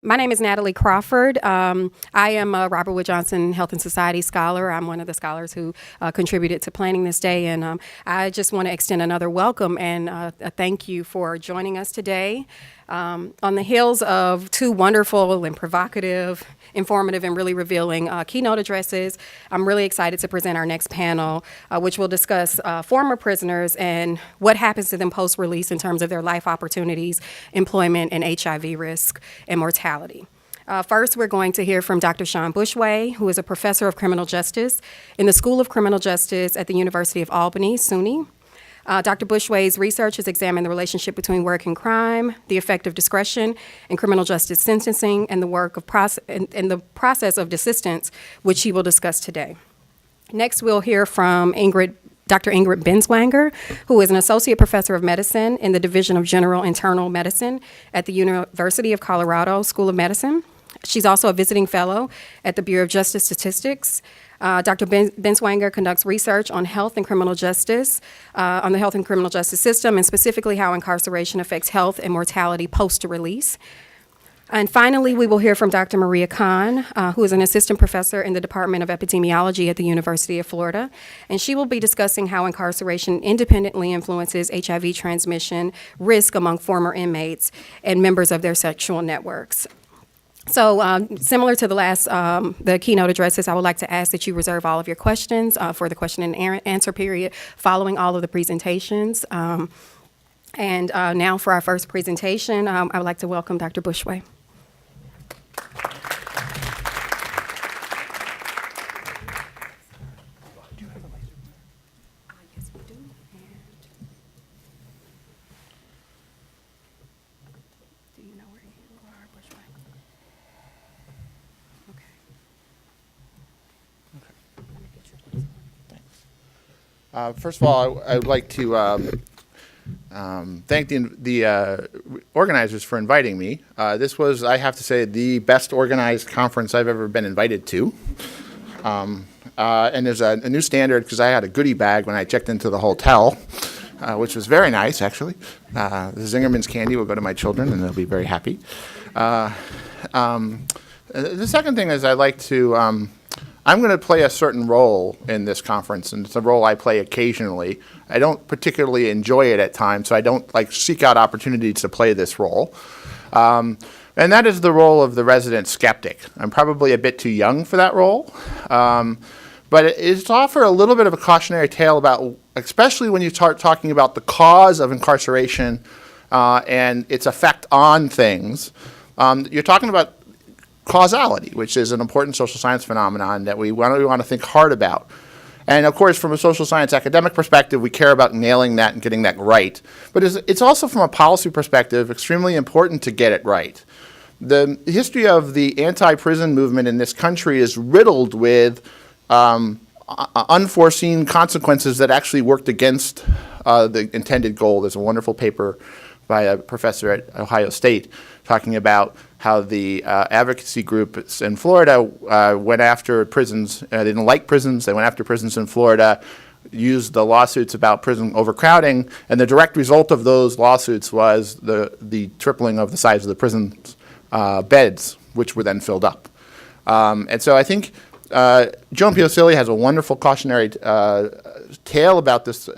My name is Natalie Crawford. I am a Robert Wood Johnson Health and Society Scholar. I'm one of the scholars who contributed to planning this day, and I just want to extend another welcome and a thank you for joining us today. On the heels of two wonderful and provocative, informative, and really revealing keynote addresses, I'm really excited to present our next panel, which will discuss former prisoners and what happens to them post-release in terms of their life opportunities, employment, and HIV risk and mortality. First, we're going to hear from Dr. Sean Bushway, who is a professor of criminal justice in the School of Criminal Justice at the University of Albany, SUNY. Dr. Bushway's research has examined the relationship between work and crime, the effect of discretion in criminal justice sentencing, and the work of and the process of desistance, which he will discuss today. Next, we'll hear from Dr. Ingrid Binswanger, who is an associate professor of medicine in the Division of General Internal Medicine at the University of Colorado School of Medicine. She's also a visiting fellow at the Bureau of Justice Statistics. Dr. Binswanger conducts research on health and criminal justice, on the health and criminal justice system, and specifically how incarceration affects health and mortality post-release. And finally, we will hear from Dr. Maria Khan, who is an assistant professor in the Department of Epidemiology at the University of Florida. And she will be discussing how incarceration independently influences HIV transmission risk among former inmates and members of their sexual networks. So similar to the keynote addresses, I would like to ask that you reserve all of your questions for the question and answer period following all of the presentations. And now for our first presentation, I would like to welcome Dr. Bushway. Yes, we do. Do you know where you are, Bushway? First of all, I would like to thank the organizers for inviting me. This was, I have to say, the best organized conference I've ever been invited to. And there's a new standard because I had a goodie bag when I checked into the hotel, which was very nice, actually. The Zingerman's candy will go to my children, and they'll be very happy. The second thing is I'd like to I'm going to play a certain role in this conference, and it's a role I play occasionally. I don't particularly enjoy it at times, so I don't seek out opportunities to play this role. And that is the role of the resident skeptic. I'm probably a bit too young for that role, but it's to offer a little bit of a cautionary tale about, especially when you start talking about the cause of incarceration and its effect on things. You're talking about causality, which is an important social science phenomenon that we want to think hard about. And of course, from a social science academic perspective, we care about nailing that and getting that right. But it's also from a policy perspective extremely important to get it right. The history of the anti-prison movement in this country is riddled with unforeseen consequences that actually worked against the intended goal. There's a wonderful paper by a professor at Ohio State talking about how the advocacy groups in Florida went after prisons. They didn't like prisons. They went after prisons in Florida, used the lawsuits about prison overcrowding, and the direct result of those lawsuits was the tripling of the size of the prison's beds, which were then filled up. And so I think Joan Piocilli has a wonderful cautionary tale about this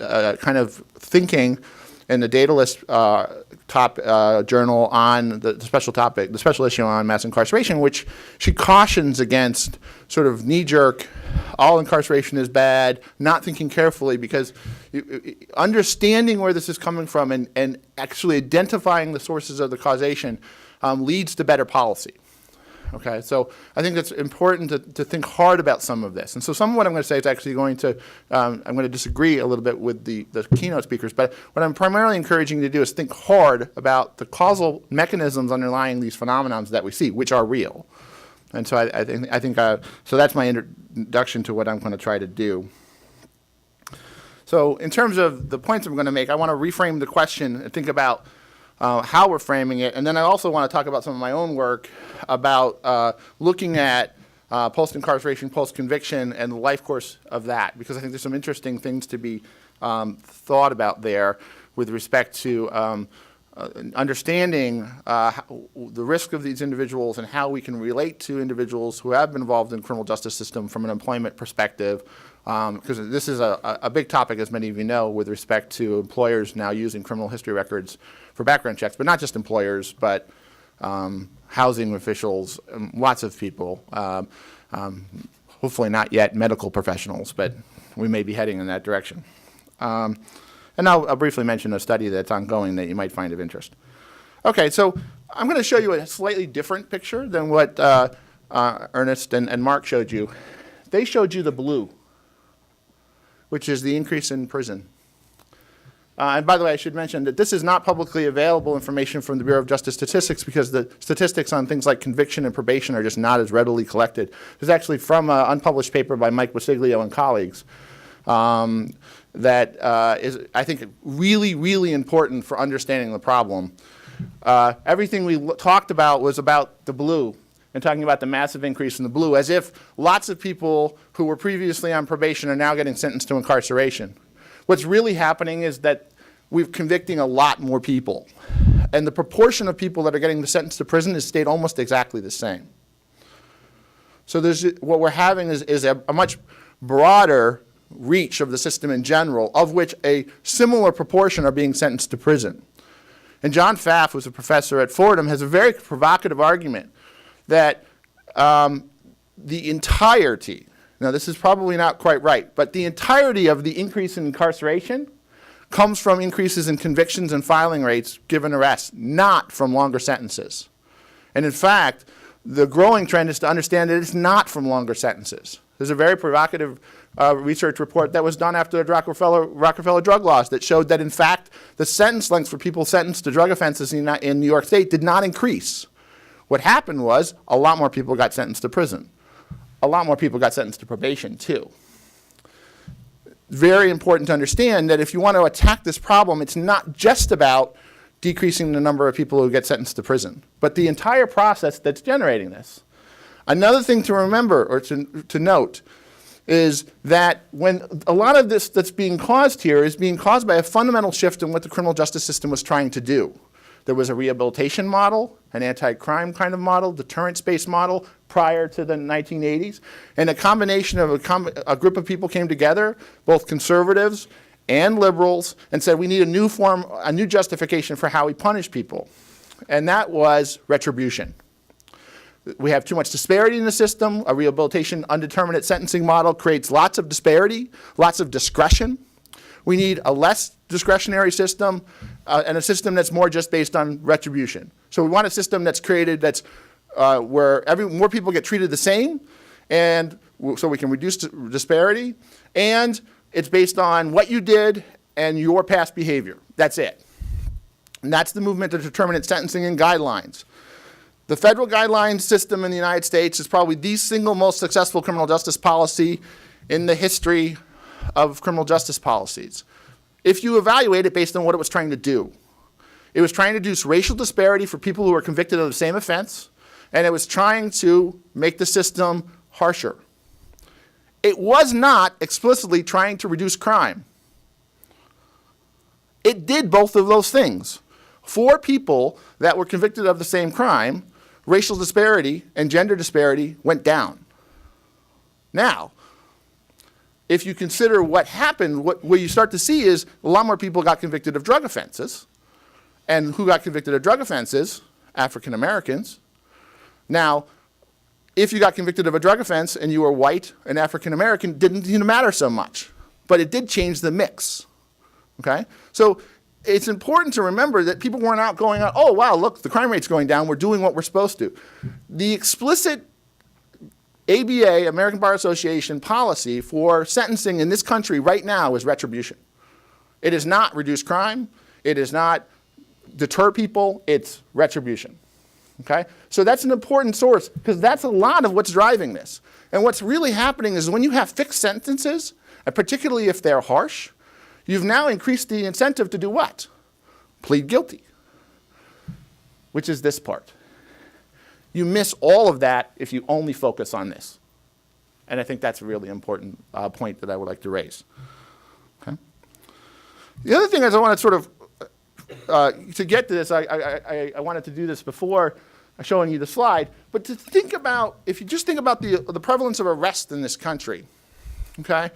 kind of thinking in the Daedalus top journal on the special issue on mass incarceration, which she cautions against sort of knee-jerk, all incarceration is bad, not thinking carefully, because understanding where this is coming from and actually identifying the sources of the causation leads to better policy. Okay, so I think it's important to think hard about some of this. And so some of what I'm going to say is actually going to, I'm going to disagree a little bit with the keynote speakers, but what I'm primarily encouraging you to do is think hard about the causal mechanisms underlying these phenomena that we see, which are real. And so I think so that's my introduction to what I'm going to try to do. So in terms of the points I'm going to make, I want to reframe the question and think about how we're framing it. And then I also want to talk about some of my own work about looking at post-incarceration, post-conviction, and the life course of that, because I think there's some interesting things to be thought about there with respect to understanding the risk of these individuals and how we can relate to individuals who have been involved in the criminal justice system from an employment perspective, because this is a big topic, as many of you know, with respect to employers now using criminal history records for background checks, but not just employers, but housing officials, lots of people, hopefully not yet medical professionals, but we may be heading in that direction. And I'll briefly mention a study that's ongoing that you might find of interest. Okay, so I'm going to show you a slightly different picture than what Ernest and Mark showed you. They showed you the blue, which is the increase in prison. And by the way, I should mention that this is not publicly available information from the Bureau of Justice Statistics because the statistics on things like conviction and probation are just not as readily collected. This is actually from an unpublished paper by Mike Basiglio and colleagues. That is, I think, really, really important for understanding the problem. Everything we talked about was about the blue and talking about the massive increase in the blue, as if lots of people who were previously on probation are now getting sentenced to incarceration. What's really happening is that we're convicting a lot more people, and the proportion of people that are getting sentenced to prison has stayed almost exactly the same. So what we're having is a much broader reach of the system in general, of which a similar proportion are being sentenced to prison. And John Pfaff, who's a professor at Fordham, has a very provocative argument that the entirety, now this is probably not quite right, but the entirety of the increase in incarceration comes from increases in convictions and filing rates given arrests, not from longer sentences. And in fact, the growing trend is to understand that it's not from longer sentences. There's a very provocative research report that was done after the Rockefeller drug laws that showed that, in fact, the sentence lengths for people sentenced to drug offenses in New York State did not increase. What happened was a lot more people got sentenced to prison. A lot more people got sentenced to probation, too. Very important to understand that if you want to attack this problem, it's not just about decreasing the number of people who get sentenced to prison, but the entire process that's generating this. Another thing to remember or to note is that when a lot of this that's being caused here is being caused by a fundamental shift in what the criminal justice system was trying to do. There was a rehabilitation model, an anti-crime kind of model, deterrence-based model prior to the 1980s, and a combination of a group of people came together, both conservatives and liberals, and said we need a new justification for how we punish people, and that was retribution. We have too much disparity in the system. A rehabilitation undeterminate sentencing model creates lots of disparity, lots of discretion. We need a less discretionary system and a system that's more just based on retribution. So we want a system that's created that's where more people get treated the same, and so we can reduce disparity, and it's based on what you did and your past behavior. That's it. And that's the movement to determinate sentencing and guidelines. The federal guidelines system in the United States is probably the single most successful criminal justice policy in the history of criminal justice policies. If you evaluate it based on what it was trying to do, it was trying to reduce racial disparity for people who were convicted of the same offense, and it was trying to make the system harsher. It was not explicitly trying to reduce crime. It did both of those things. For people that were convicted of the same crime, racial disparity and gender disparity went down. Now, if you consider what happened, what you start to see is a lot more people got convicted of drug offenses. And who got convicted of drug offenses? African Americans. Now, if you got convicted of a drug offense and you were white and African American, didn't even matter so much. But it did change the mix. Okay? So it's important to remember that people weren't out going out, oh, wow, look, the crime rate's going down. We're doing what we're supposed to. The explicit ABA, American Bar Association, policy for sentencing in this country right now is retribution. It is not reduce crime. It is not deter people. It's retribution. Okay? So that's an important source because that's a lot of what's driving this. And what's really happening is when you have fixed sentences, and particularly if they're harsh, you've now increased the incentive to do what? Plead guilty, which is this part. You miss all of that if you only focus on this. And I think that's a really important point that I would like to raise. Okay? The other thing is I want to sort of to get to this, I wanted to do this before showing you the slide, but to think about, if you just think about the prevalence of arrest in this country, okay,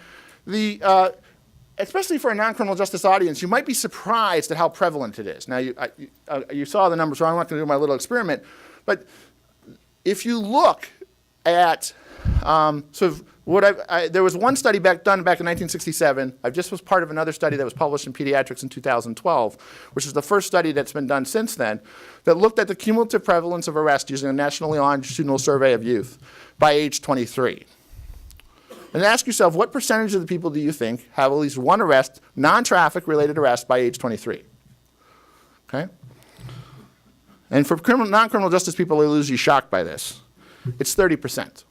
especially for a non-criminal justice audience, you might be surprised at how prevalent it is. Now, you saw the numbers, so I'm not going to do my little experiment, but if you look at there was one study done back in 1967. I just was part of another study that was published in Pediatrics in 2012, which is the first study that's been done since then, that looked at the cumulative prevalence of arrest using a nationally longitudinal survey of youth by age 23. And ask yourself, what percentage of the people do you think have at least one arrest, non-traffic related arrest, by age 23? Okay? And for non-criminal justice people, they'll usually shocked by this. It's 30%.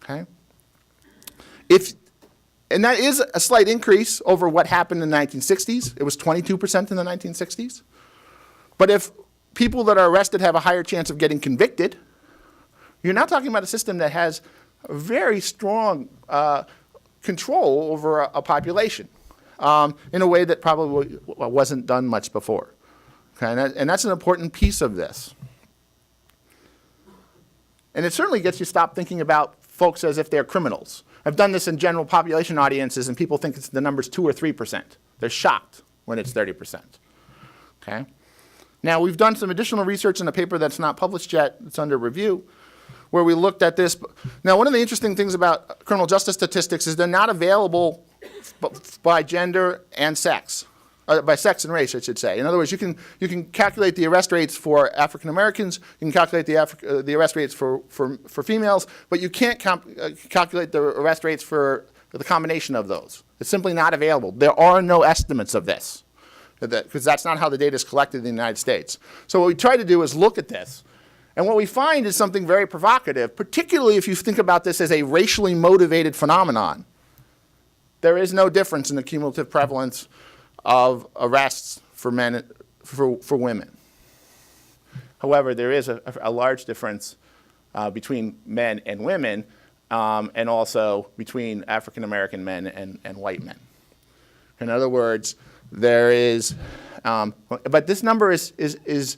Okay? And that is a slight increase over what happened in the 1960s. It was 22% in the 1960s. But if people that are arrested have a higher chance of getting convicted, you're now talking about a system that has a very strong control over a population in a way that probably wasn't done much before. Okay? And that's an important piece of this. And it certainly gets you stopped thinking about folks as if they're criminals. I've done this in general population audiences, and people think the number's 2 or 3%. They're shocked when it's 30%. Okay? Now, we've done some additional research in a paper that's not published yet. It's under review, where we looked at this. Now, one of the interesting things about criminal justice statistics is they're not available by gender and sex. By sex and race, I should say. In other words, you can calculate the arrest rates for African Americans, you can calculate the arrest rates for females, but you can't calculate the arrest rates for the combination of those. It's simply not available. There are no estimates of this, because that's not how the data is collected in the United States. So what we try to do is look at this, and what we find is something very provocative, particularly if you think about this as a racially motivated phenomenon. There is no difference in the cumulative prevalence of arrests for men, for women. However, there is a large difference between men and women, and also between African American men and white men. In other words, there is, but this number is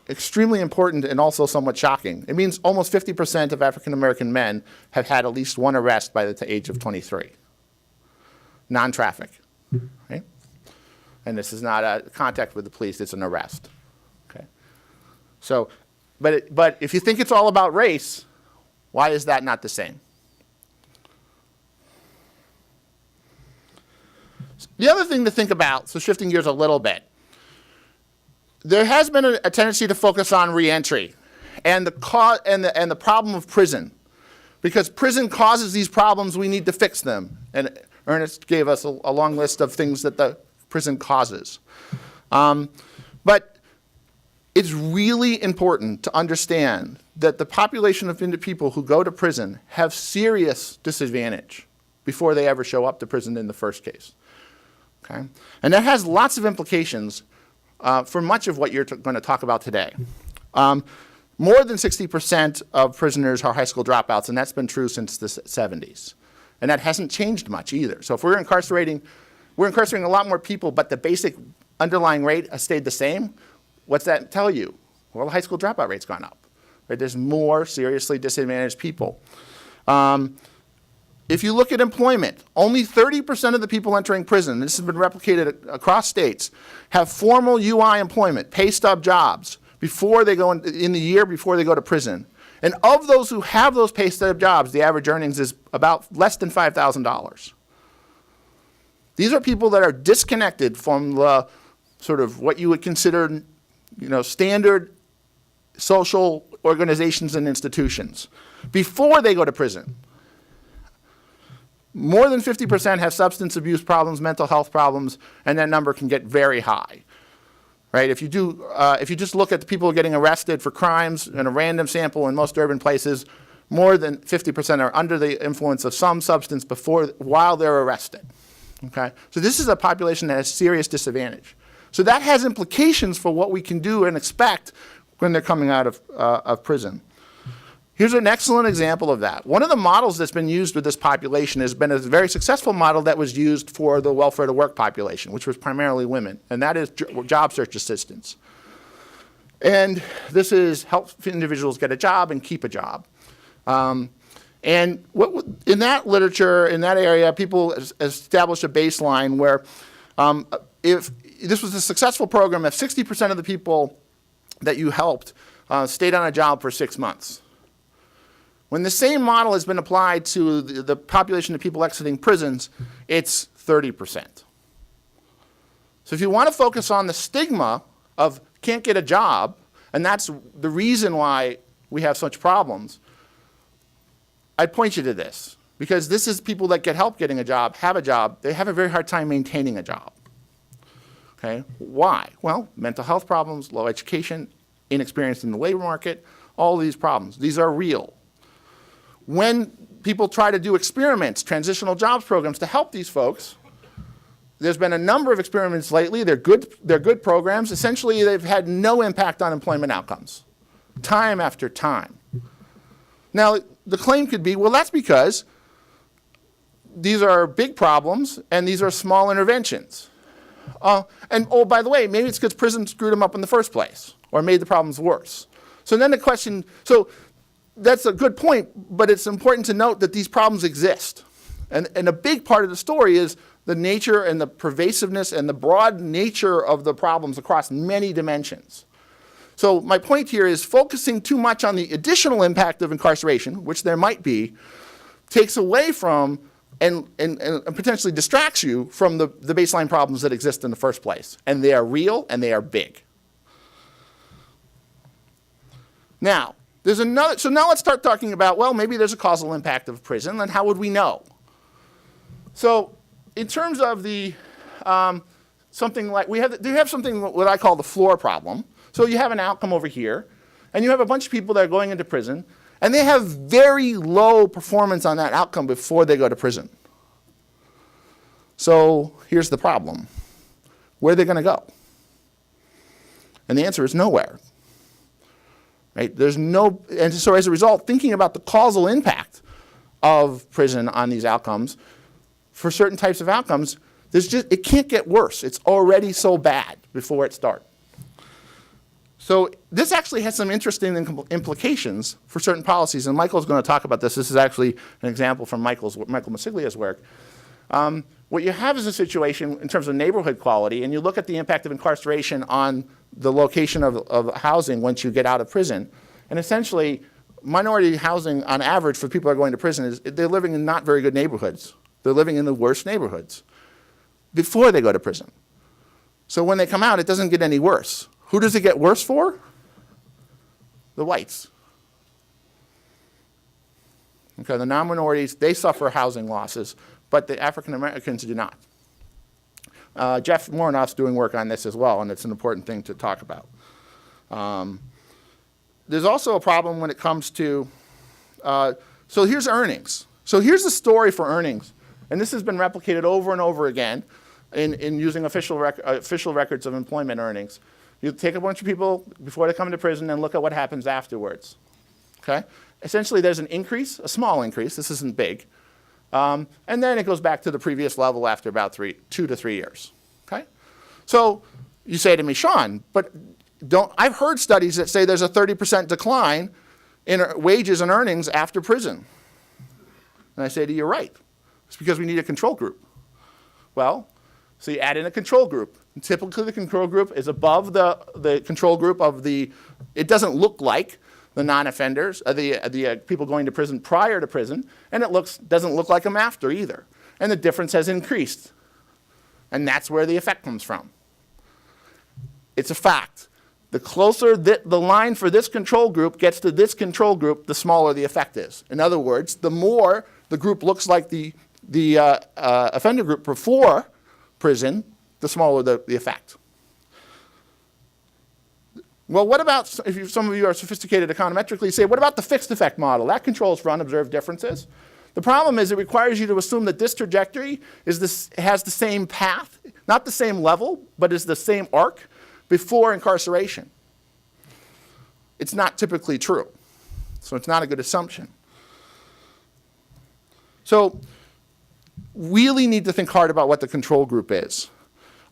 extremely important and also somewhat shocking. It means almost 50% of African American men have had at least one arrest by the age of 23. Non-traffic. Right? And this is not a contact with the police, it's an arrest. Okay? So, but if you think it's all about race, why is that not the same? The other thing to think about, so shifting gears a little bit, there has been a tendency to focus on reentry and the problem of prison. Because prison causes these problems, we need to fix them. And Ernest gave us a long list of things that the prison causes. But it's really important to understand that the population of people who go to prison have serious disadvantage before they ever show up to prison in the first case. Okay? And that has lots of implications for much of what you're going to talk about today. More than 60% of prisoners are high school dropouts, and that's been true since the 70s. And that hasn't changed much either. So if we're incarcerating a lot more people, but the basic underlying rate has stayed the same, what's that tell you? Well, the high school dropout rate's gone up. Right? There's more seriously disadvantaged people. If you look at employment, only 30% of the people entering prison, this has been replicated across states, have formal UI employment, pay stub jobs, before they go in the year before they go to prison. And of those who have those pay stub jobs, the average earnings is about less than $5,000. These are people that are disconnected from the sort of what you would consider, standard social organizations and institutions before they go to prison. More than 50% have substance abuse problems, mental health problems, and that number can get very high. Right? If you just look at the people getting arrested for crimes in a random sample in most urban places, more than 50% are under the influence of some substance while they're arrested. Okay? So this is a population that has serious disadvantage. So that has implications for what we can do and expect when they're coming out of prison. Here's an excellent example of that. One of the models that's been used with this population has been a very successful model that was used for the welfare to work population, which was primarily women, and that is job search assistance. And this is help individuals get a job and keep a job. And in that literature, in that area, people established a baseline where if this was a successful program, if 60% of the people that you helped stayed on a job for 6 months. When the same model has been applied to the population of people exiting prisons, it's 30%. So if you want to focus on the stigma of can't get a job, and that's the reason why we have such problems, I'd point you to this. Because this is people that get help getting a job, they have a very hard time maintaining a job. Okay? Why? Well, mental health problems, low education, inexperience in the labor market, all these problems. These are real. When people try to do experiments, transitional jobs programs to help these folks, there's been a number of experiments lately. They're good programs. Essentially, they've had no impact on employment outcomes, time after time. Now, the claim could be, well, that's because these are big problems and these are small interventions. And oh, by the way, maybe it's because prison screwed them up in the first place or made the problems worse. So then the question, so that's a good point, but it's important to note that these problems exist. And a big part of the story is the nature and the pervasiveness and the broad nature of the problems across many dimensions. So my point here is focusing too much on the additional impact of incarceration, which there might be, takes away from and potentially distracts you from the baseline problems that exist in the first place. And they are real and they are big. Now, so now let's start talking about, well, maybe there's a causal impact of prison, and how would we know? So in terms of the, something like, we have something what I call the floor problem. So you have an outcome over here, and you have a bunch of people that are going into prison, and they have very low performance on that outcome before they go to prison. So here's the problem. Where are they going to go? And the answer is nowhere. Right? There's no, and so as a result, thinking about the causal impact of prison on these outcomes, for certain types of outcomes, it can't get worse. It's already so bad before it starts. So this actually has some interesting implications for certain policies, and Michael's going to talk about this. This is actually an example from Michael Massiglia's work. What you have is a situation in terms of neighborhood quality, and you look at the impact of incarceration on the location of housing once you get out of prison. And essentially, minority housing on average for people who are going to prison is they're living in not very good neighborhoods. They're living in the worst neighborhoods before they go to prison. So when they come out, it doesn't get any worse. Who does it get worse for? The whites. Okay, the non-minorities, they suffer housing losses, but the African Americans do not. Jeff Morenoff's doing work on this as well, and it's an important thing to talk about. There's also a problem when it comes to, so here's earnings. So here's the story for earnings, and this has been replicated over and over again in using official records of employment earnings. You take a bunch of people before they come to prison and look at what happens afterwards. Okay? Essentially, there's an increase, a small increase. This isn't big. And then it goes back to the previous level after about 2 to 3 years. Okay? So you say to me, Sean, but I've heard studies that say there's a 30% decline in wages and earnings after prison. And I say to you, you're right. It's because we need a control group. Well, so you add in a control group. And typically the control group is above the control group of it doesn't look like the non-offenders, the people going to prison prior to prison, and doesn't look like them after either. And the difference has increased. And that's where the effect comes from. It's a fact. The closer the line for this control group gets to this control group, the smaller the effect is. In other words, the more the group looks like the offender group before prison, the smaller the effect. Well, what about, some of you are sophisticated econometrically, say, what about the fixed effect model? That controls for unobserved differences. The problem is it requires you to assume that this trajectory has the same path, not the same level, but is the same arc before incarceration. It's not typically true. So it's not a good assumption. So really need to think hard about what the control group is.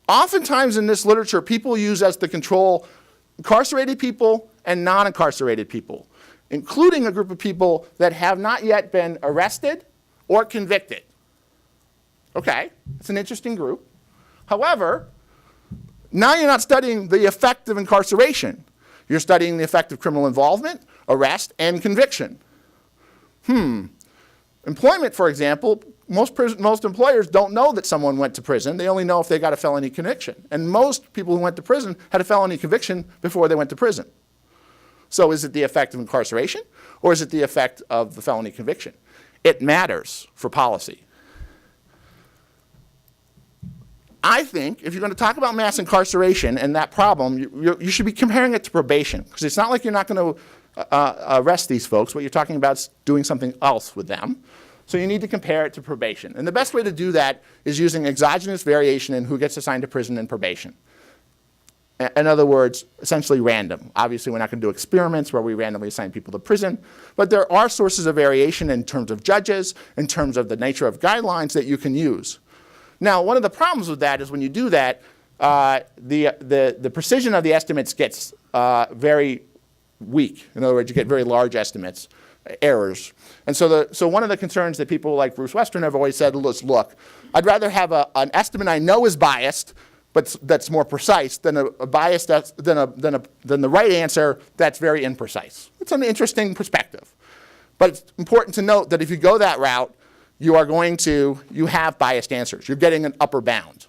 Oftentimes in this literature, people use as the control incarcerated people and non-incarcerated people, including a group of people that have not yet been arrested or convicted. Okay, it's an interesting group. However, now you're not studying the effect of incarceration. You're studying the effect of criminal involvement, arrest, and conviction. Employment, for example, most employers don't know that someone went to prison. They only know if they got a felony conviction. And most people who went to prison had a felony conviction before they went to prison. So is it the effect of incarceration, or is it the effect of the felony conviction? It matters for policy. I think if you're going to talk about mass incarceration and that problem, you should be comparing it to probation, because it's not like you're not going to arrest these folks. What you're talking about is doing something else with them. So you need to compare it to probation. And the best way to do that is using exogenous variation in who gets assigned to prison and probation. In other words, essentially random. Obviously, we're not going to do experiments where we randomly assign people to prison, but there are sources of variation in terms of judges, in terms of the nature of guidelines that you can use. Now, one of the problems with that is when you do that, the precision of the estimates gets very weak. In other words, you get very large estimates, errors. And so one of the concerns that people like Bruce Western have always said is, look, I'd rather have an estimate I know is biased, but that's more precise, than a biased than the right answer that's very imprecise. It's an interesting perspective. But it's important to note that if you go that route, you have biased answers. You're getting an upper bound.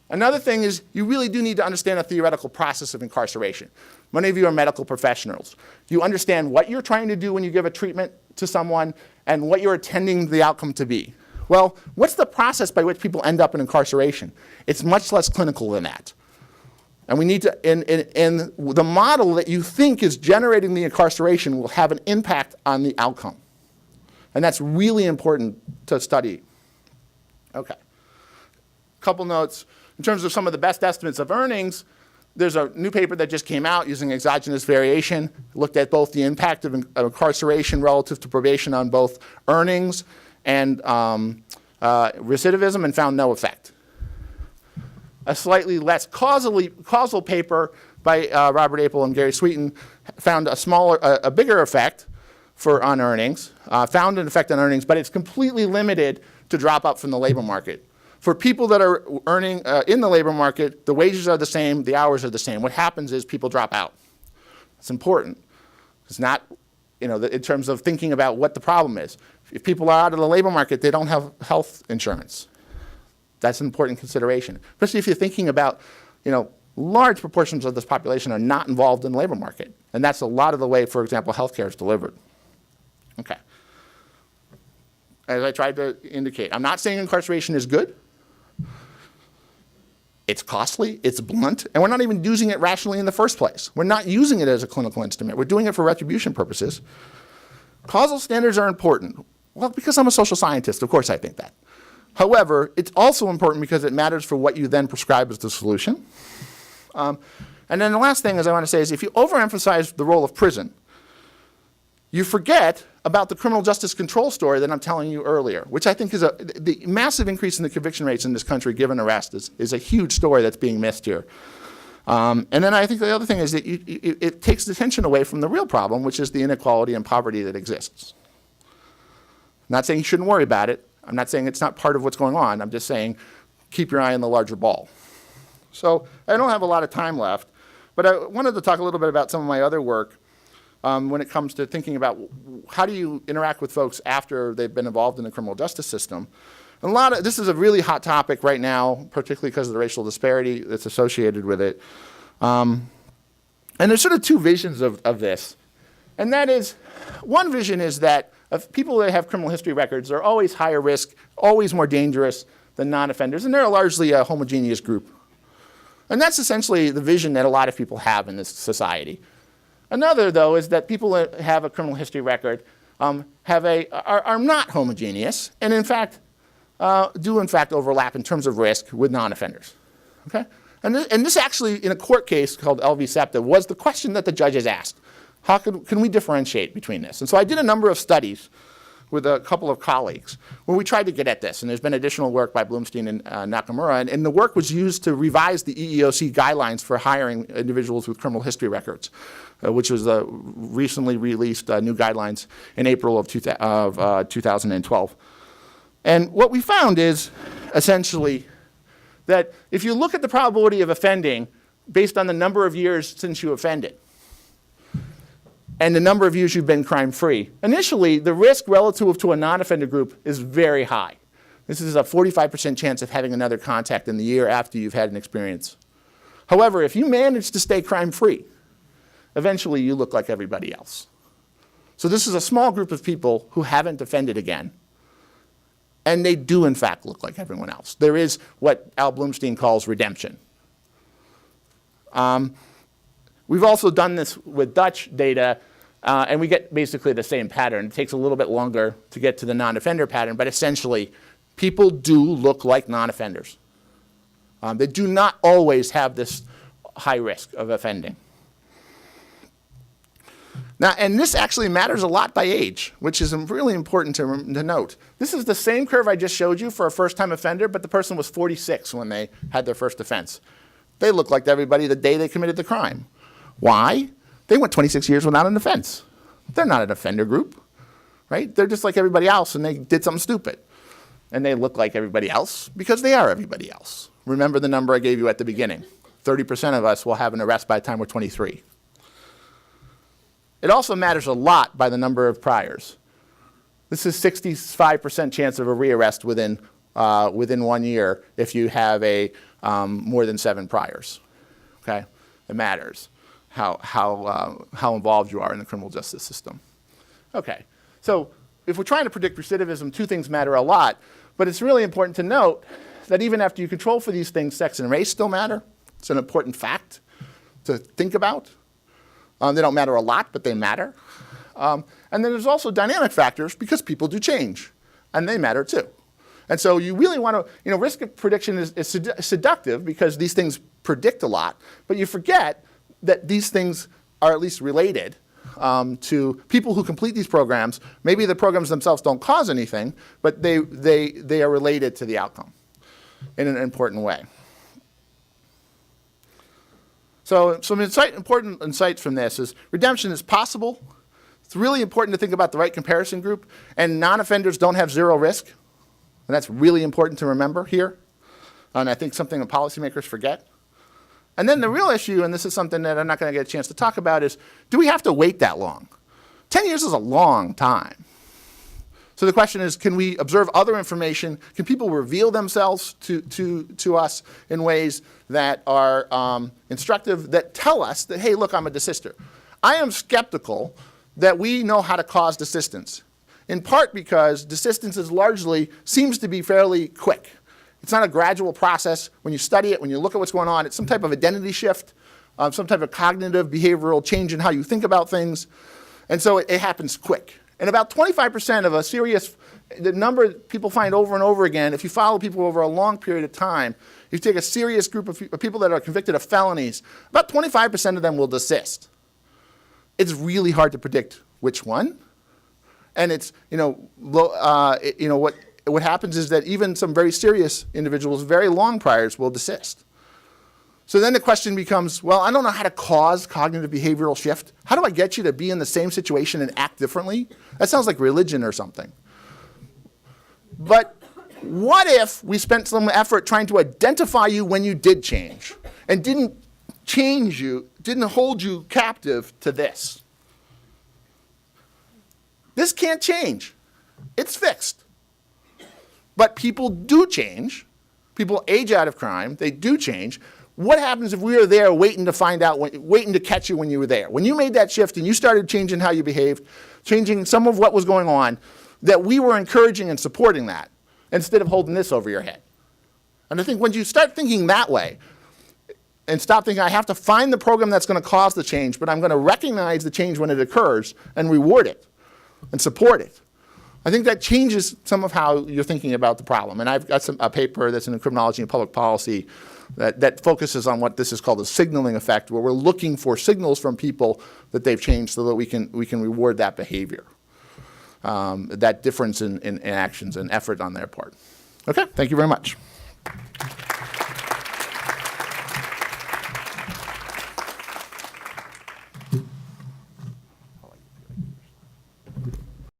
Another thing is you really do need to understand the theoretical process of incarceration. Many of you are medical professionals. You understand what you're trying to do when you give a treatment to someone and what you're intending the outcome to be. Well, what's the process by which people end up in incarceration? It's much less clinical than that. And we need to, in the model that you think is generating the incarceration will have an impact on the outcome. And that's really important to study. Okay. Couple notes. In terms of some of the best estimates of earnings, there's a new paper that just came out using exogenous variation, looked at both the impact of incarceration relative to probation on both earnings and recidivism, and found no effect. A slightly less causal paper by Robert Apel and Gary Sweeten found a bigger effect on earnings, found an effect on earnings, but it's completely limited to drop out from the labor market. For people that are earning in the labor market, the wages are the same, the hours are the same. What happens is people drop out. It's important. It's not, in terms of thinking about what the problem is. If people are out of the labor market, they don't have health insurance. That's an important consideration, especially if you're thinking about, large proportions of this population are not involved in the labor market. And that's a lot of the way, for example, healthcare is delivered. Okay. As I tried to indicate, I'm not saying incarceration is good. It's costly, it's blunt, and we're not even using it rationally in the first place. We're not using it as a clinical instrument. We're doing it for retribution purposes. Causal standards are important. Well, because I'm a social scientist, of course I think that. However, it's also important because it matters for what you then prescribe as the solution. And then the last thing I want to say is if you overemphasize the role of prison, you forget about the criminal justice control story that I'm telling you earlier, which I think is the massive increase in the conviction rates in this country given arrest is a huge story that's being missed here. And then I think the other thing is that it takes the attention away from the real problem, which is the inequality and poverty that exists. I'm not saying you shouldn't worry about it. I'm not saying it's not part of what's going on. I'm just saying keep your eye on the larger ball. So I don't have a lot of time left, but I wanted to talk a little bit about some of my other work when it comes to thinking about how do you interact with folks after they've been involved in the criminal justice system. And this is a really hot topic right now, particularly because of the racial disparity that's associated with it. And there's sort of two visions of this. And that is, one vision is that of people that have criminal history records are always higher risk, always more dangerous than non-offenders, and they're largely a homogeneous group. And that's essentially the vision that a lot of people have in this society. Another, though, is that people that have a criminal history record are not homogeneous, and in fact, do in fact overlap in terms of risk with non-offenders. Okay? And this actually, in a court case called LV SEPTA, was the question that the judges asked. How can we differentiate between this? And so I did a number of studies with a couple of colleagues where we tried to get at this. And there's been additional work by Bloomstein and Nakamura. And the work was used to revise the EEOC guidelines for hiring individuals with criminal history records, which was recently released new guidelines in April of 2012. And what we found is essentially that if you look at the probability of offending based on the number of years since you offended, and the number of years you've been crime-free, initially, the risk relative to a non-offender group is very high. This is a 45% chance of having another contact in the year after you've had an experience. However, if you manage to stay crime-free, eventually you look like everybody else. So this is a small group of people who haven't offended again, and they do, in fact, look like everyone else. There is what Al Bloomstein calls redemption. We've also done this with Dutch data, and we get basically the same pattern. It takes a little bit longer to get to the non-offender pattern, but essentially, people do look like non-offenders. They do not always have this high risk of offending. Now, and this actually matters a lot by age, which is really important to note. This is the same curve I just showed you for a first-time offender, but the person was 46 when they had their first offense. They looked like everybody the day they committed the crime. Why? They went 26 years without an offense. They're not an offender group, right? They're just like everybody else, and they did something stupid. And they look like everybody else because they are everybody else. Remember the number I gave you at the beginning. 30% of us will have an arrest by the time we're 23. It also matters a lot by the number of priors. This is 65% chance of a rearrest within 1 year if you have more than 7 priors. Okay? It matters how involved you are in the criminal justice system. Okay, so if we're trying to predict recidivism, 2 things matter a lot, but it's really important to note that even after you control for these things, sex and race still matter. It's an important fact to think about. They don't matter a lot, but they matter. And then there's also dynamic factors because people do change, and they matter too. And so you really want to, risk of prediction is seductive because these things predict a lot, but you forget that these things are at least related to people who complete these programs. Maybe the programs themselves don't cause anything, but they are related to the outcome in an important way. So some important insights from this is redemption is possible. It's really important to think about the right comparison group, and non-offenders don't have 0 risk. And that's really important to remember here. And I think something that policymakers forget. And then the real issue, and this is something that I'm not going to get a chance to talk about, is do we have to wait that long? 10 years is a long time. So the question is, can we observe other information? Can people reveal themselves to us in ways that are instructive, that tell us that, hey, look, I'm a desister? I am skeptical that we know how to cause desistance, in part because desistance seems to be fairly quick. It's not a gradual process. When you study it, when you look at what's going on, it's some type of identity shift, some type of cognitive behavioral change in how you think about things. And so it happens quick. And about 25% of the number that people find over and over again, if you follow people over a long period of time, if you take a serious group of people that are convicted of felonies, about 25% of them will desist. It's really hard to predict which one. And it's, what happens is that even some very serious individuals, very long priors, will desist. So then the question becomes, well, I don't know how to cause cognitive behavioral shift. How do I get you to be in the same situation and act differently? That sounds like religion or something. But what if we spent some effort trying to identify you when you did change and didn't change you, didn't hold you captive to this? This can't change. It's fixed. But people do change. People age out of crime. They do change. What happens if we were there waiting to find out, waiting to catch you when you were there? When you made that shift and you started changing how you behaved, changing some of what was going on, that we were encouraging and supporting that instead of holding this over your head. And I think when you start thinking that way and stop thinking, I have to find the program that's going to cause the change, but I'm going to recognize the change when it occurs and reward it and support it, I think that changes some of how you're thinking about the problem. And I've got a paper that's in criminology and public policy that focuses on what this is called a signaling effect, where we're looking for signals from people that they've changed so that we can reward that behavior, that difference in actions and effort on their part. Okay, thank you very much.